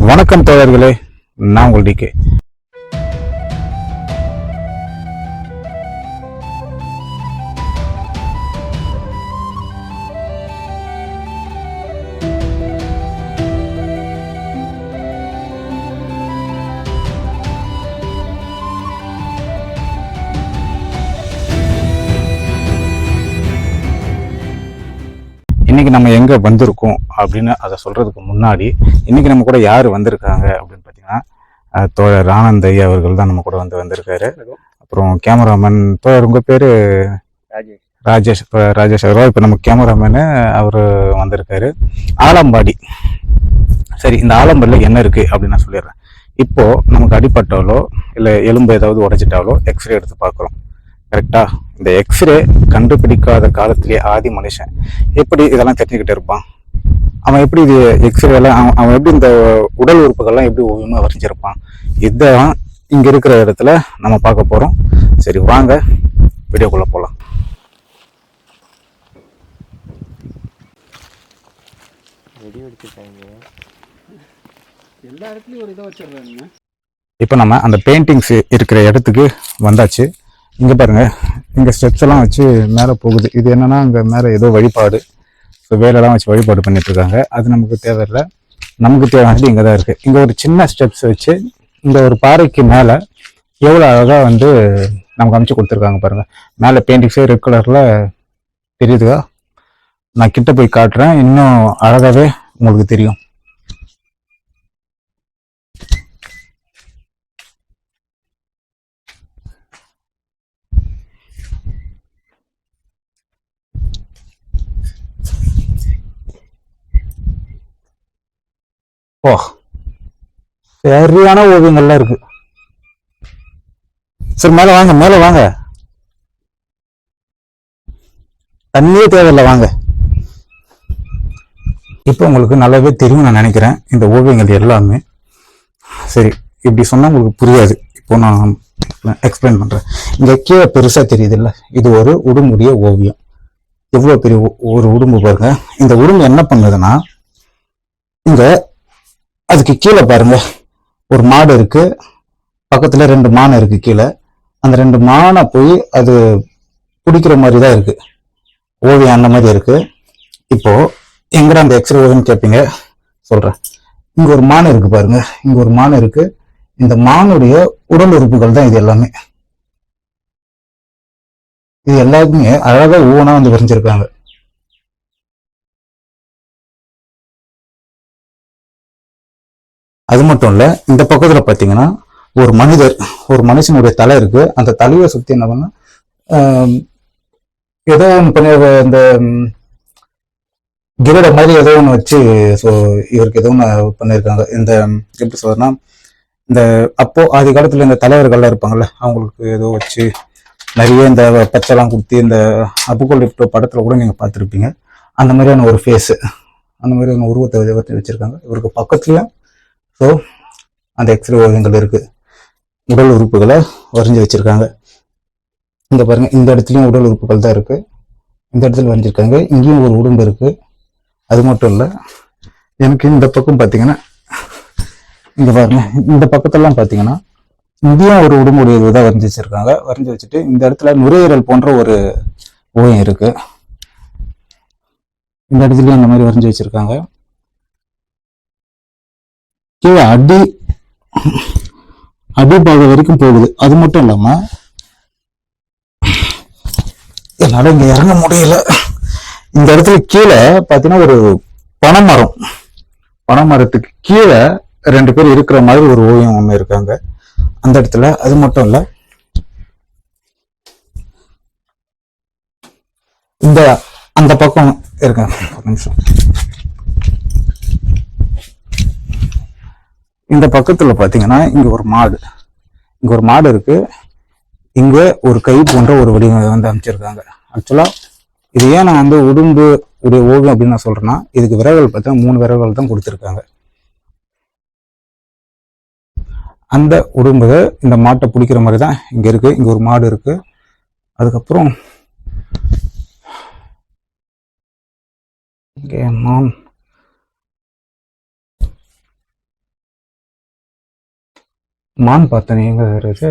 வணக்கம் தோழர்களே, நான் உங்கள் டிகே. இன்னைக்கு நம்ம எங்க வந்திருக்கோம் அப்படின்னு அதை சொல்றதுக்கு முன்னாடி, இன்னைக்கு நம்ம கூட யாரு வந்திருக்காங்க அப்படின்னு பார்த்தீங்கன்னா, தோழர் ஆனந்த் ஐயா அவர்கள் தான் நம்ம கூட வந்திருக்காரு. அப்புறம் கேமராமேன் தோழர், உங்க பேரு? ராஜேஷ். ராஜேஷ் அவர்கள் இப்போ நம்ம கேமராமேனு அவர் வந்திருக்காரு. ஆலம்பாடி. சரி, இந்த ஆலம்பாடியில் என்ன இருக்கு அப்படின்னு நான் சொல்லிடுறேன். இப்போ நமக்கு அடிப்பட்டாலோ இல்லை எலும்பு ஏதாவது உடைச்சிட்டாலோ எக்ஸ்ரே எடுத்து பார்க்குறோம், கரெக்டா? இந்த எக்ஸ்ரே கண்டுபிடிக்காத காலத்திலேயே ஆதி மனுஷன் எப்படி இதெல்லாம் தெரிஞ்சுக்கிட்டு இருப்பான்? அவன் எப்படி இது எக்ஸ்ரே எல்லாம் அவன் எப்படி இந்த உடல் உறுப்புகள்லாம் எப்படி ஒவ்வொன்றும் வரைஞ்சிருப்பான்? இதான் இங்க இருக்கிற இடத்துல நம்ம பார்க்க போறோம். சரி, வாங்க வீடியோக்குள்ள போலாம். எல்லா இடத்துலயும் ஒரு இதை வச்சிடுறாங்க. இப்போ நம்ம அந்த பெயிண்டிங்ஸ் இருக்கிற இடத்துக்கு வந்தாச்சு. இங்கே பாருங்க, இங்கே ஸ்டெப்ஸ் எல்லாம் வச்சு மேலே போகுது. இது என்னன்னா, அங்கே மேலே ஏதோ வழிபாடு, ஸோ வேலையெல்லாம் வச்சு வழிபாடு பண்ணிட்டு இருக்காங்க. அது நமக்கு தேவையில்லை. நமக்கு தேவையானது இங்கே தான் இருக்குது. இங்கே ஒரு சின்ன ஸ்டெப்ஸ் வச்சு இந்த ஒரு பாறைக்கு மேலே எவ்வளோ அழகாக நமக்கு அமைச்சு கொடுத்துருக்காங்க பாருங்கள். மேலே பெயிண்டிங்ஸே ரெட் கலரில் தெரியுதுதா? நான் கிட்ட போய் காட்டுறேன், இன்னும் அழகாகவே உங்களுக்கு தெரியும். ஓ, சரியான ஓவியங்கள்லாம் இருக்கு. சரி, மேல வாங்க, மேல வாங்க. தண்ணியே தேவையில்லை, வாங்க. இப்போ உங்களுக்கு நல்லாவே தெரியும் நான் நினைக்கிறேன் இந்த ஓவியங்கள் எல்லாமே. சரி, இப்படி சொன்னா உங்களுக்கு புரியாது. இப்போ நான் எக்ஸ்பிளைன் பண்றேன். இங்க கீழே பெருசா தெரியுது இல்ல, இது ஒரு உடும்புடைய ஓவியம். எவ்வளவு பெரிய ஒரு உடும்பு பாருங்க. இந்த உடும்பு என்ன பண்ணுதுன்னா, இங்க அதுக்கு கீழே பாருங்க ஒரு மாடு இருக்கு, பக்கத்துல 2 மானை இருக்கு கீழே. அந்த 2 மானை போய் அது பிடிக்கிற மாதிரி தான் இருக்கு ஓவியம், அந்த மாதிரி இருக்கு. இப்போ எங்கடா அந்த எக்ஸ்ரே ஓவியம் கேட்பீங்க, சொல்றேன். இங்க ஒரு மான் இருக்கு பாருங்க, இங்க ஒரு மான் இருக்கு. இந்த மானுடைய உடல் உறுப்புகள் தான் இது எல்லாமே. இது எல்லாருக்குமே அழகா ஒவ்வொன்றா வரைஞ்சிருக்காங்க. அது மட்டும் இல்ல, இந்த பக்கத்துல பாத்தீங்கன்னா ஒரு மனுஷனுடைய தலை இருக்கு. அந்த தலையை சுத்தி என்ன பண்ணா ஏதோ ஒன்று பண்ணி இந்த கிரீட மாதிரி ஏதோ ஒன்று வச்சு, ஸோ இவருக்கு ஏதோ ஒன்று பண்ணியிருக்காங்க. இந்த எப்படி சொல்றேன்னா, இந்த அப்போ ஆதி காலத்துல இந்த தலைவர்கள்லாம் இருப்பாங்கல்ல, அவங்களுக்கு ஏதோ வச்சு நிறைய இந்த பச்சைலாம் கொடுத்து, இந்த அபுகோலிப்டோ படத்துல கூட நீங்க பார்த்துருப்பீங்க. அந்த மாதிரியான ஒரு ஃபேஸ், அந்த மாதிரியான உருவத்தை வச்சிருக்காங்க. இவருக்கு பக்கத்துலயும் ஸோ அந்த எக்ஸ்ரே ஓவியங்கள் இருக்கு. உடல் உறுப்புகளை வரைஞ்சி வச்சிருக்காங்க. இங்க பாருங்க, இந்த இடத்துலயும் உடல் உறுப்புகள் தான் இருக்கு. இந்த இடத்துல வரைஞ்சிருக்காங்க. இங்கேயும் ஒரு உடம்பு இருக்கு. அது மட்டும் இல்ல, எனக்கு இந்த பக்கம் பாத்தீங்கன்னா, இங்க பாருங்க, இந்த பக்கத்தெல்லாம் பாத்தீங்கன்னா இங்கேயும் ஒரு உடம்புடைய இதான் வரைஞ்சி வச்சிருக்காங்க. வரைஞ்சி வச்சுட்டு இந்த இடத்துல நுரையீரல் போன்ற ஒரு ஓவியம் இருக்கு. இந்த இடத்துலயும் அந்த மாதிரி வரைஞ்சி வச்சிருக்காங்க. கீழே அடிபாகம் வரைக்கும் போகுது. அது மட்டும் இல்லாம என்னால இங்க இறங்க முடியல. இந்த இடத்துல கீழே பாத்தீங்கன்னா ஒரு பனைமரத்துக்கு கீழே 2 பேர் இருக்கிற மாதிரி ஒரு ஓவியம் ஒண்ணு இருக்காங்க அந்த இடத்துல. அது மட்டும் இல்ல, அந்த பக்கம் இருக்காங்க. ஒரு நிமிஷம். இந்த பக்கத்துல பாத்தீங்கன்னா இங்க ஒரு மாடு இருக்கு. இங்க ஒரு கை போன்ற ஒரு வடிவம் அமைச்சிருக்காங்க. ஆக்சுவலா இது ஏன் நான் உடும்பு உடைய ஓவியம் அப்படின்னு நான் சொல்றேன்னா, இதுக்கு விரல்கள் பார்த்தா 3 விரல்கள் தான் கொடுத்துருக்காங்க. அந்த உடும்பு இந்த மாட்டை பிடிக்கிற மாதிரி தான் இங்க இருக்கு. இங்க ஒரு மாடு இருக்கு. அதுக்கப்புறம் இங்க மான் மான் பார்த்தேன் எங்க இருக்கு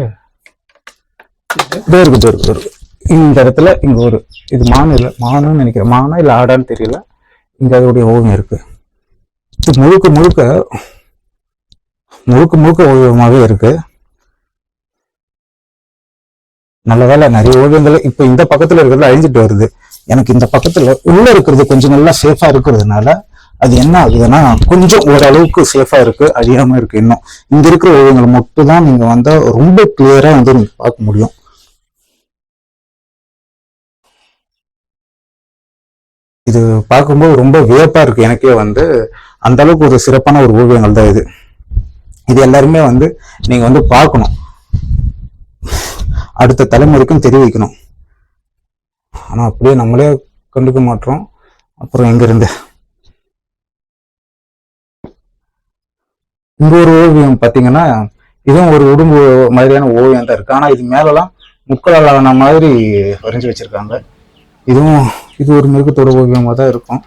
இருக்கு இந்த இடத்துல இங்க ஒரு இது மான் இல்லை மானுன்னு நினைக்கிறேன், மானா இல்லை ஆடான்னு தெரியல. இங்க அதோடைய ஓவியம் இருக்கு. இது முழுக்க முழுக்க முழுக்க முழுக்க ஓவியமாகவே இருக்கு. நல்ல வேலை நிறைய ஓவியங்கள் இப்ப இந்த பக்கத்துல இருக்கிறது அழிஞ்சிட்டு வருது. எனக்கு இந்த பக்கத்துல உள்ள இருக்கிறது கொஞ்சம் நல்லா சேஃபா இருக்கிறதுனால அது என்ன ஆகுதுன்னா கொஞ்சம் ஓரளவுக்கு சேஃபா இருக்கு, அழியாம இருக்கு. இன்னும் இங்க இருக்கிற ஓவியங்கள் மட்டும் தான் நீங்க வந்து ரொம்ப கிளியரா வந்து நீங்க பார்க்க முடியும். இது பார்க்கும்போது ரொம்ப வியப்பா இருக்கு எனக்கே வந்து. அந்த அளவுக்கு ஒரு சிறப்பான ஒரு ஓவியங்கள் தான் இது. இது எல்லாருமே வந்து நீங்க வந்து பார்க்கணும், அடுத்த தலைமுறைக்கும் தெரிவிக்கணும். ஆனா அப்படியே நம்மளே கண்டுக்க மாட்டோம். அப்புறம் எங்க இருந்து இங்க ஒரு ஓவியம் பாத்தீங்கன்னா இதுவும் ஒரு உடும்பு மாதிரியான ஓவியம் தான் இருக்கு. ஆனா இது மேலெல்லாம் முக்களால் ஆன மாதிரி வரைஞ்சி வச்சிருக்காங்க. இது ஒரு மிருகத்தோட ஓவியமா தான் இருக்கும்.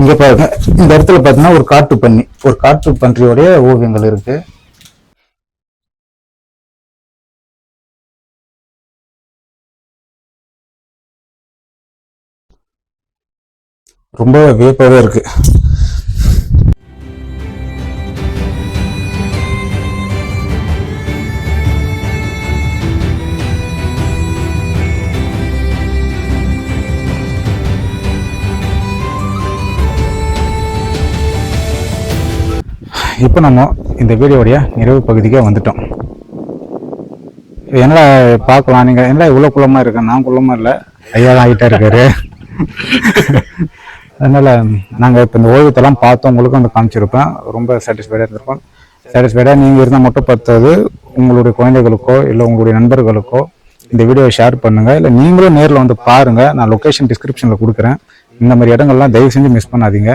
இங்க பாருங்க, இந்த இடத்துல பாத்தீங்கன்னா ஒரு காட்டு பன்றியோடைய ஓவியங்கள் இருக்கு. ரொம்ப வியப்பாவே இருக்கு. இப்போ நம்ம இந்த வீடியோடைய நிறைவு பகுதிக்கே வந்துட்டோம். என்ன பார்க்கலாம், நீங்க என்ன இவ்வளவு குள்ளமா இருக்க? நான் குள்ளமா இல்லை, ஐயா ஆகிட்டா இருக்காரு. அதனால நாங்கள் இப்போ இந்த ஓவியத்தெல்லாம் பார்த்தோம், உங்களுக்கும் வந்து காமிச்சிருப்பேன். ரொம்ப சாட்டிஸ்ஃபைடாக இருந்திருப்போம். சாட்டிஸ்ஃபைடாக நீங்கள் இருந்தால் மட்டும் பார்த்தது, உங்களுடைய குழந்தைகளுக்கோ இல்லை உங்களுடைய நண்பர்களுக்கோ இந்த வீடியோவை ஷேர் பண்ணுங்க. இல்லை நீங்களும் நேரில் வந்து பாருங்க. நான் லொக்கேஷன் டிஸ்கிரிப்ஷனில் கொடுக்குறேன். இந்த மாதிரி இடங்கள்லாம் தயவு செஞ்சு மிஸ் பண்ணாதீங்க.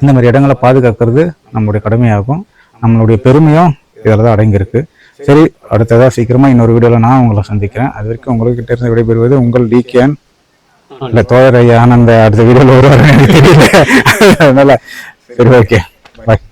இந்த மாதிரி இடங்களை பாதுகாக்கிறது நம்மளுடைய கடமையாகும். நம்மளுடைய பெருமையும் இதில் தான் அடங்கியிருக்கு. சரி, அடுத்ததாக சீக்கிரமா இன்னொரு வீடியோவில் நான் உங்களை சந்திக்கிறேன். அது வரைக்கும் உங்கள்கிட்ட இருந்து விடைபெறுவது உங்கள் டிகேஎன். இல்லை தோழர் ஐயா ஆனந்த அடுத்த வீடியோவில் வருவார் தெரியல. அதனால சரி, ஓகே, பாய்.